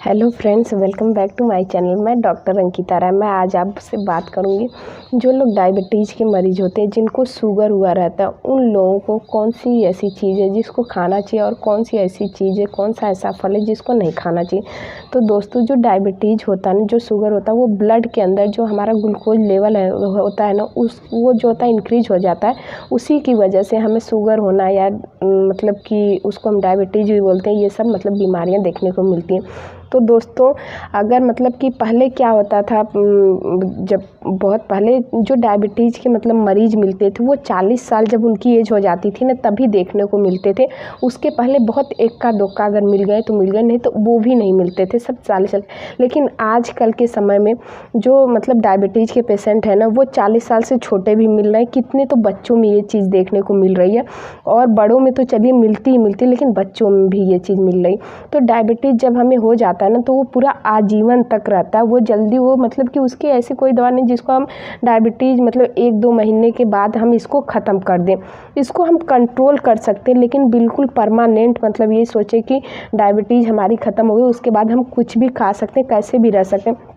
Hello friends, welcome back to my channel. मैं doctor Ankita Rai. मैं आज आपसे बात करूंगी जो लोग डायबिटीज़ के मरीज़ होते हैं, जिनको शुगर हुआ रहता है, उन लोगों को कौन सी ऐसी चीज़ है जिसको खाना चाहिए और कौन सी ऐसी चीज़ है, कौन सा ऐसा फल है जिसको नहीं खाना चाहिए। तो दोस्तों, जो डायबिटीज़ होता है ना, जो शुगर होता है, वो ब्लड के अंदर जो हमारा ग्लूकोज लेवल है होता है ना, वो जो होता है इंक्रीज हो जाता है। उसी की वजह से हमें शुगर होना या मतलब कि उसको हम डायबिटीज़ भी बोलते हैं, ये सब मतलब बीमारियाँ देखने को मिलती हैं। तो दोस्तों, अगर मतलब कि पहले क्या होता था, जब बहुत पहले जो डायबिटीज़ के मतलब मरीज़ मिलते थे, वो 40 साल जब उनकी एज हो जाती थी ना, तभी देखने को मिलते थे। उसके पहले बहुत एक्का दुक्का अगर मिल गए तो मिल गए, नहीं तो वो भी नहीं मिलते थे, सब 40 साल। लेकिन आजकल के समय में जो मतलब डायबिटीज़ के पेशेंट हैं ना, वो 40 साल से छोटे भी मिल रहे हैं। कितने तो बच्चों में ये चीज़ देखने को मिल रही है, और बड़ों में तो चलिए मिलती ही मिलती, लेकिन बच्चों में भी ये चीज़ मिल रही। तो डायबिटीज़ जब हमें हो जाता है ना, तो वो पूरा आजीवन तक रहता है। वो जल्दी वो मतलब कि उसकी ऐसी कोई दवा नहीं जिसको हम डायबिटीज़ मतलब 1-2 महीने के बाद हम इसको ख़त्म कर दें। इसको हम कंट्रोल कर सकते हैं, लेकिन बिल्कुल परमानेंट मतलब ये सोचे कि डायबिटीज़ हमारी ख़त्म हो गई, उसके बाद हम कुछ भी खा सकते हैं, कैसे भी रह सकते हैं।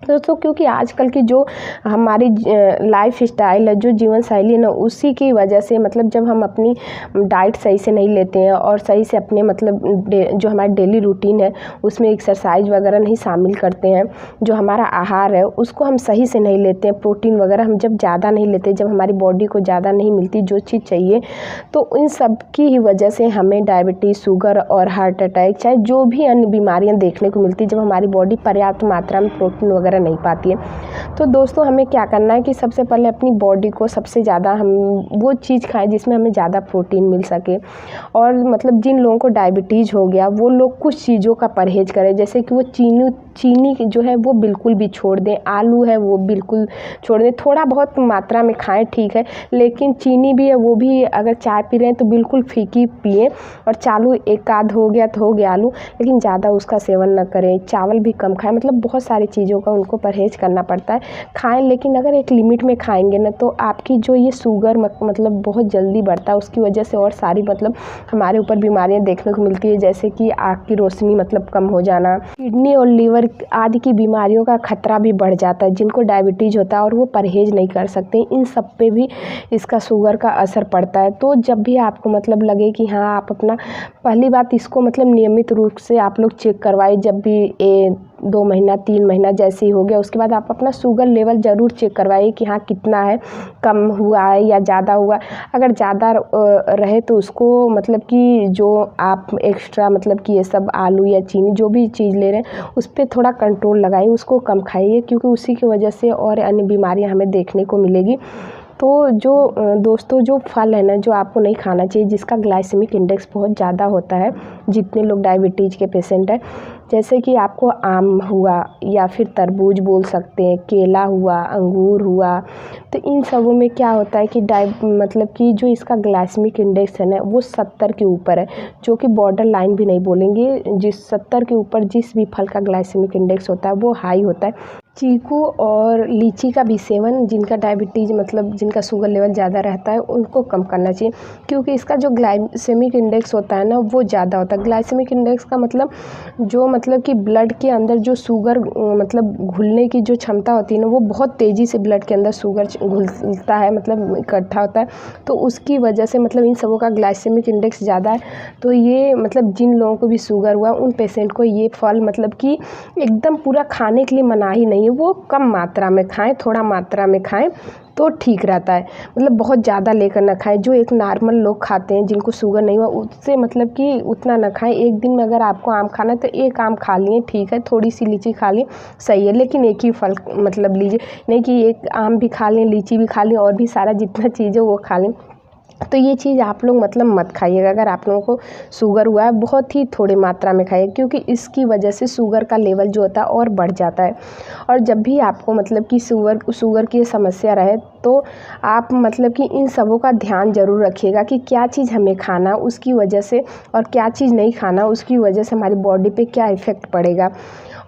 दोस्तों, क्योंकि आजकल की जो हमारी लाइफ स्टाइल है, जो जीवन शैली है ना, उसी की वजह से मतलब जब हम अपनी डाइट सही से नहीं लेते हैं और सही से अपने मतलब जो हमारी डेली रूटीन है उसमें एक्सरसाइज वगैरह नहीं शामिल करते हैं, जो हमारा आहार है उसको हम सही से नहीं लेते हैं, प्रोटीन वगैरह हम जब ज़्यादा नहीं लेते, जब हमारी बॉडी को ज़्यादा नहीं मिलती जो चीज़ चाहिए, तो इन सब की ही वजह से हमें डायबिटीज़, शुगर और हार्ट अटैक, चाहे जो भी अन्य बीमारियाँ देखने को मिलती है, जब हमारी बॉडी पर्याप्त मात्रा में प्रोटीन वगैरह नहीं पाती है। तो दोस्तों, हमें क्या करना है कि सबसे पहले अपनी बॉडी को सबसे ज़्यादा हम वो चीज़ खाएं जिसमें हमें ज़्यादा प्रोटीन मिल सके। और मतलब जिन लोगों को डायबिटीज़ हो गया, वो लोग कुछ चीज़ों का परहेज़ करें, जैसे कि वो चीनी जो है वो बिल्कुल भी छोड़ दें, आलू है वो बिल्कुल छोड़ दें। थोड़ा बहुत मात्रा में खाएं, ठीक है, लेकिन चीनी भी है वो भी अगर चाय पी रहे हैं तो बिल्कुल फीकी पिए। और चालू एक आध हो गया तो हो गया आलू, लेकिन ज़्यादा उसका सेवन न करें। चावल भी कम खाएं, मतलब बहुत सारी चीज़ों का उनको परहेज़ करना पड़ता है। खाएं, लेकिन अगर एक लिमिट में खाएंगे ना, तो आपकी जो ये शुगर मतलब बहुत जल्दी बढ़ता है, उसकी वजह से और सारी मतलब हमारे ऊपर बीमारियां देखने को मिलती है, जैसे कि आँख की रोशनी मतलब कम हो जाना, किडनी और लीवर आदि की बीमारियों का खतरा भी बढ़ जाता है। जिनको डायबिटीज़ होता है और वो परहेज़ नहीं कर सकते, इन सब पे भी इसका शुगर का असर पड़ता है। तो जब भी आपको मतलब लगे कि हाँ, आप अपना पहली बात इसको मतलब नियमित रूप से आप लोग चेक करवाए, जब भी 2 महीना 3 महीना जैसे ही हो गया, उसके बाद आप अपना शुगर लेवल ज़रूर चेक करवाइए कि हाँ कितना है, कम हुआ है या ज़्यादा हुआ। अगर ज़्यादा रहे तो उसको मतलब कि जो आप एक्स्ट्रा मतलब कि ये सब आलू या चीनी जो भी चीज़ ले रहे हैं उस पर थोड़ा कंट्रोल लगाइए, उसको कम खाइए, क्योंकि उसी की वजह से और अन्य बीमारियाँ हमें देखने को मिलेगी। तो जो दोस्तों, जो फल है ना, जो आपको नहीं खाना चाहिए, जिसका ग्लाइसेमिक इंडेक्स बहुत ज़्यादा होता है, जितने लोग डायबिटीज़ के पेशेंट हैं, जैसे कि आपको आम हुआ या फिर तरबूज बोल सकते हैं, केला हुआ, अंगूर हुआ। तो इन सबों में क्या होता है कि मतलब कि जो इसका ग्लाइसेमिक इंडेक्स है ना, वो 70 के ऊपर है, जो कि बॉर्डर लाइन भी नहीं बोलेंगे। जिस 70 के ऊपर जिस भी फल का ग्लाइसेमिक इंडेक्स होता है वो हाई होता है। चीकू और लीची का भी सेवन, जिनका डायबिटीज़ मतलब जिनका शुगर लेवल ज़्यादा रहता है, उनको कम करना चाहिए, क्योंकि इसका जो ग्लाइसेमिक इंडेक्स होता है ना, वो ज़्यादा होता है। ग्लाइसेमिक इंडेक्स का मतलब जो मतलब कि ब्लड के अंदर जो शुगर मतलब घुलने की जो क्षमता होती है ना, वो बहुत तेज़ी से ब्लड के अंदर शुगर घुलता है, मतलब इकट्ठा होता है। तो उसकी वजह से मतलब इन सबों का ग्लाइसेमिक इंडेक्स ज़्यादा है। तो ये मतलब जिन लोगों को भी शुगर हुआ, उन पेशेंट को ये फल मतलब कि एकदम पूरा खाने के लिए मना ही नहीं है, वो कम मात्रा में खाएं, थोड़ा मात्रा में खाएं तो ठीक रहता है। मतलब बहुत ज़्यादा लेकर ना खाएं, जो एक नॉर्मल लोग खाते हैं जिनको शुगर नहीं हुआ, उससे मतलब कि उतना ना खाएं। एक दिन में अगर आपको आम खाना है तो एक आम खा लिए, ठीक है, थोड़ी सी लीची खा लिए, सही है, लेकिन एक ही फल मतलब लीजिए, नहीं कि एक आम भी खा लें, लीची भी खा लें और भी सारा जितना चीज़ है वो खा लें। तो ये चीज़ आप लोग मतलब मत खाइएगा। अगर आप लोगों को शुगर हुआ है, बहुत ही थोड़ी मात्रा में खाइए, क्योंकि इसकी वजह से शुगर का लेवल जो होता है और बढ़ जाता है। और जब भी आपको मतलब कि शुगर की समस्या रहे, तो आप मतलब कि इन सबों का ध्यान ज़रूर रखिएगा कि क्या चीज़ हमें खाना उसकी वजह से और क्या चीज़ नहीं खाना उसकी वजह से हमारी बॉडी पे क्या इफ़ेक्ट पड़ेगा।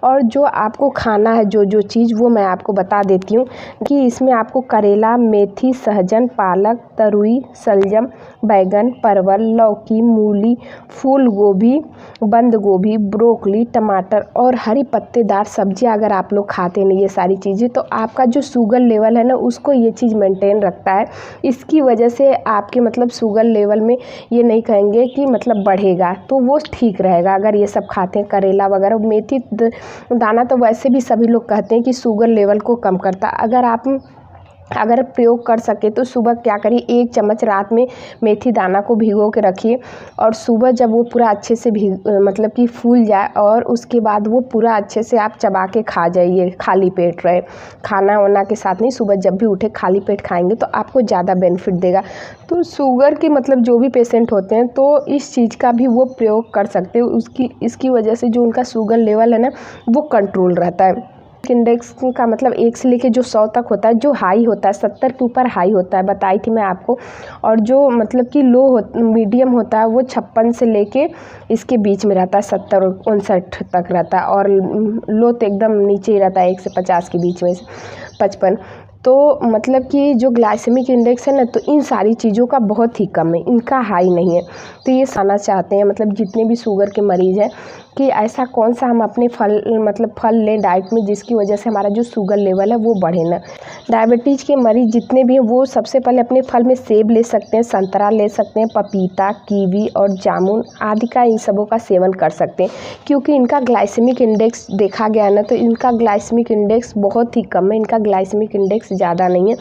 और जो आपको खाना है जो चीज़ वो मैं आपको बता देती हूँ कि इसमें आपको करेला, मेथी, सहजन, पालक, तरुई, शलजम, बैगन, परवल, लौकी, मूली, फूल गोभी, बंद गोभी, ब्रोकली, टमाटर और हरी पत्तेदार सब्जियां अगर आप लोग खाते नहीं ये सारी चीज़ें तो आपका जो शुगर लेवल है ना उसको ये चीज़ मेंटेन रखता है। इसकी वजह से आपके मतलब शुगर लेवल में ये नहीं कहेंगे कि मतलब बढ़ेगा, तो वो ठीक रहेगा अगर ये सब खाते हैं। करेला वगैरह, मेथी दाना तो वैसे भी सभी लोग कहते हैं कि शुगर लेवल को कम करता है। अगर प्रयोग कर सके तो सुबह क्या करिए, 1 चम्मच रात में मेथी दाना को भिगो के रखिए और सुबह जब वो पूरा अच्छे से मतलब कि फूल जाए और उसके बाद वो पूरा अच्छे से आप चबा के खा जाइए, खाली पेट रहे, खाना वाना के साथ नहीं। सुबह जब भी उठे खाली पेट खाएंगे तो आपको ज़्यादा बेनिफिट देगा। तो शुगर के मतलब जो भी पेशेंट होते हैं तो इस चीज़ का भी वो प्रयोग कर सकते हो, इसकी वजह से जो उनका शुगर लेवल है ना वो कंट्रोल रहता है। इंडेक्स का मतलब 1 से लेके जो 100 तक होता है, जो हाई होता है 70 के ऊपर हाई होता है, बताई थी मैं आपको। और जो मतलब कि मीडियम होता है वो 56 से लेके इसके बीच में रहता है, 70 और 59 तक रहता है। और लो तो एकदम नीचे ही रहता है, 1 से 50 के बीच में, 55। तो मतलब कि जो ग्लाइसेमिक इंडेक्स है ना तो इन सारी चीज़ों का बहुत ही कम है, इनका हाई नहीं है। तो ये खाना चाहते हैं मतलब जितने भी शुगर के मरीज़ हैं कि ऐसा कौन सा हम अपने फल लें डाइट में जिसकी वजह से हमारा जो शुगर लेवल है वो बढ़े ना। डायबिटीज़ के मरीज़ जितने भी हैं वो सबसे पहले अपने फल में सेब ले सकते हैं, संतरा ले सकते हैं, पपीता, कीवी और जामुन आदि का इन सबों का सेवन कर सकते हैं, क्योंकि इनका ग्लाइसेमिक इंडेक्स देखा गया ना तो इनका ग्लाइसेमिक इंडेक्स बहुत ही कम है, इनका ग्लाइसेमिक इंडेक्स ज़्यादा नहीं है।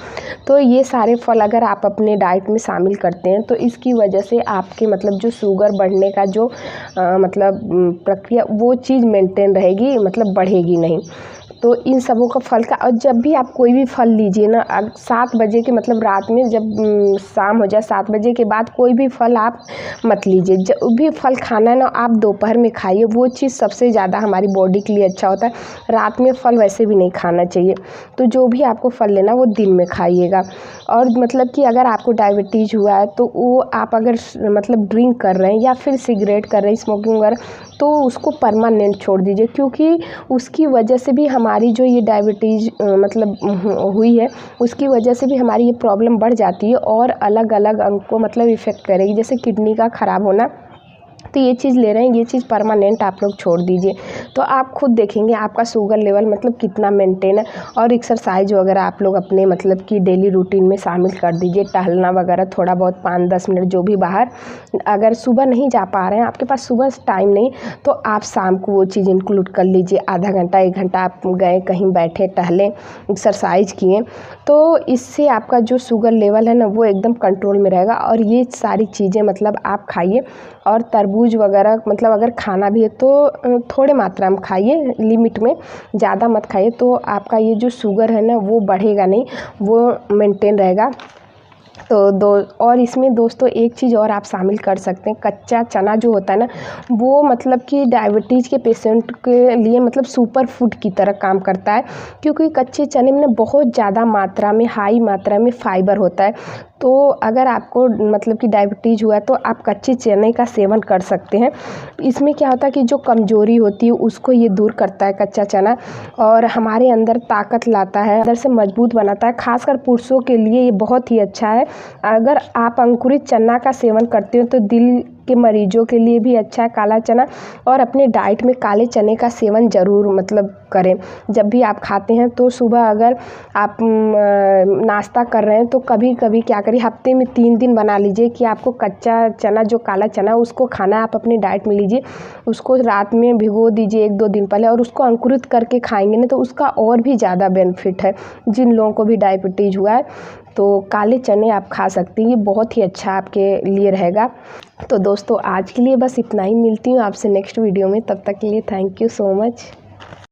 तो ये सारे फल अगर आप अपने डाइट में शामिल करते हैं तो इसकी वजह से आपके मतलब जो शुगर बढ़ने का जो मतलब प्रक्रिया वो चीज़ मेंटेन रहेगी, मतलब बढ़ेगी नहीं। तो इन सबों का फल का, और जब भी आप कोई भी फल लीजिए ना 7 बजे के मतलब रात में जब शाम हो जाए 7 बजे के बाद कोई भी फल आप मत लीजिए। जब भी फल खाना है ना आप दोपहर में खाइए, वो चीज़ सबसे ज़्यादा हमारी बॉडी के लिए अच्छा होता है। रात में फल वैसे भी नहीं खाना चाहिए। तो जो भी आपको फल लेना वो दिन में खाइएगा। और मतलब कि अगर आपको डायबिटीज़ हुआ है तो वो आप अगर मतलब ड्रिंक कर रहे हैं या फिर सिगरेट कर रहे हैं, स्मोकिंग वगैरह, तो उसको परमानेंट छोड़ दीजिए, क्योंकि उसकी वजह से भी हमारी जो ये डायबिटीज़ मतलब हुई है उसकी वजह से भी हमारी ये प्रॉब्लम बढ़ जाती है और अलग अलग अंग को मतलब इफ़ेक्ट करेगी, जैसे किडनी का ख़राब होना। तो ये चीज़ ले रहे हैं, ये चीज़ परमानेंट आप लोग छोड़ दीजिए, तो आप खुद देखेंगे आपका शुगर लेवल मतलब कितना मेंटेन है। और एक्सरसाइज वगैरह आप लोग अपने मतलब कि डेली रूटीन में शामिल कर दीजिए, टहलना वगैरह थोड़ा बहुत 5-10 मिनट जो भी बाहर, अगर सुबह नहीं जा पा रहे हैं, आपके पास सुबह टाइम नहीं, तो आप शाम को वो चीज़ इंक्लूड कर लीजिए। आधा घंटा 1 घंटा आप गए कहीं बैठे, टहलें, एक्सरसाइज किए, तो इससे आपका जो शुगर लेवल है ना वो एकदम कंट्रोल में रहेगा। और ये सारी चीज़ें मतलब आप खाइए। और तरबूज वगैरह मतलब अगर खाना भी है तो थोड़े मात्रा में खाइए, लिमिट में, ज़्यादा मत खाइए, तो आपका ये जो शुगर है ना वो बढ़ेगा नहीं, वो मेंटेन रहेगा। तो और इसमें दोस्तों एक चीज़ और आप शामिल कर सकते हैं, कच्चा चना जो होता है ना वो मतलब कि डायबिटीज़ के पेशेंट के लिए मतलब सुपर फूड की तरह काम करता है, क्योंकि कच्चे चने में बहुत ज़्यादा मात्रा में, हाई मात्रा में फाइबर होता है। तो अगर आपको मतलब कि डायबिटीज़ हुआ है तो आप कच्चे चने का सेवन कर सकते हैं। इसमें क्या होता है कि जो कमज़ोरी होती है उसको ये दूर करता है कच्चा चना, और हमारे अंदर ताकत लाता है, अंदर से मजबूत बनाता है। खासकर पुरुषों के लिए ये बहुत ही अच्छा है। अगर आप अंकुरित चना का सेवन करते हो तो दिल के मरीजों के लिए भी अच्छा है काला चना। और अपने डाइट में काले चने का सेवन ज़रूर मतलब करें जब भी आप खाते हैं। तो सुबह अगर आप नाश्ता कर रहे हैं तो कभी कभी क्या करिए, हफ्ते में 3 दिन बना लीजिए कि आपको कच्चा चना जो काला चना उसको खाना है, आप अपने डाइट में लीजिए। उसको रात में भिगो दीजिए 1-2 दिन पहले, और उसको अंकुरित करके खाएंगे ना तो उसका और भी ज़्यादा बेनिफिट है। जिन लोगों को भी डायबिटीज़ हुआ है तो काले चने आप खा सकती हैं, ये बहुत ही अच्छा आपके लिए रहेगा। तो दोस्तों आज के लिए बस इतना ही, मिलती हूँ आपसे नेक्स्ट वीडियो में, तब तक के लिए थैंक यू सो मच।